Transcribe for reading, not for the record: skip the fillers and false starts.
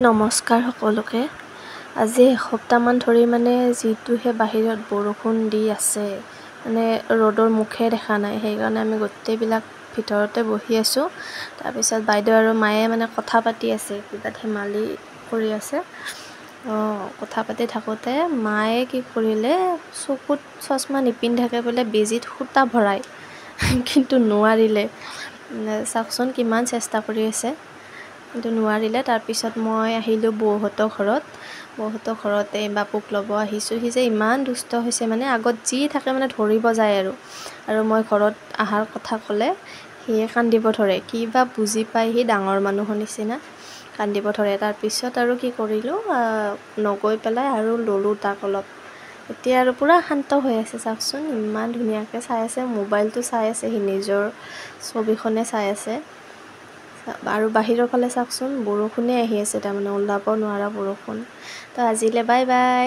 নমস্কাৰ সকলোকে। আজি এসপ্তাহমান ধৰি যিটোহে বাহিৰত বৰষুণ দি আছে, ৰ'দৰ মুখে দেখা নাই। সেইকাৰণে আমি গোটেইবিলাক ভিতৰতে বহি আছোঁ। তাৰপিছত বাইদেউ আৰু মায়ে কথা পাতি আছে, কিবা ধেমালি কৰি আছে। কথা পাতি থাকোঁতে মায়ে কি কৰিলে, চকুত চশমা নিপিন্ধাকৈ বোলে বেজীত সূতা ভৰাই কিন্তু নোৱাৰিলে। চাওকচোন কিমান চেষ্টা কৰি আছে কিন্তু নোৱাৰিলে। তাৰপিছত মই আহিলোঁ বৌহঁতৰ ঘৰত। বৌহঁতৰ ঘৰতে বাবুক ল'ব আহিছোঁ। সি যে ইমান দুষ্ট হৈছে, আগত যি থাকে ধৰিব যায় আৰু মই ঘৰত অহাৰ কথা ক'লে সিয়ে কান্দিব ধৰে। কি বা বুজি পায় সি, ডাঙৰ মানুহৰ নিচিনা কান্দিব ধৰে। তাৰপিছত আৰু কি কৰিলোঁ, নগৈ পেলাই আৰু ল'লোঁ তাক অলপ। এতিয়া আৰু পূৰা শান্ত হৈ আছে। চাওকচোন ইমান ধুনীয়াকৈ চাই আছে, মোবাইলটো চাই আছে, সি নিজৰ ছবিখনে চাই আছে। আৰু বাহিৰৰ ফালে চাওকচোন বৰষুণে আহি আছে, ওলাব নোৱাৰা বৰষুণ। তো আজিলৈ বাই বাই।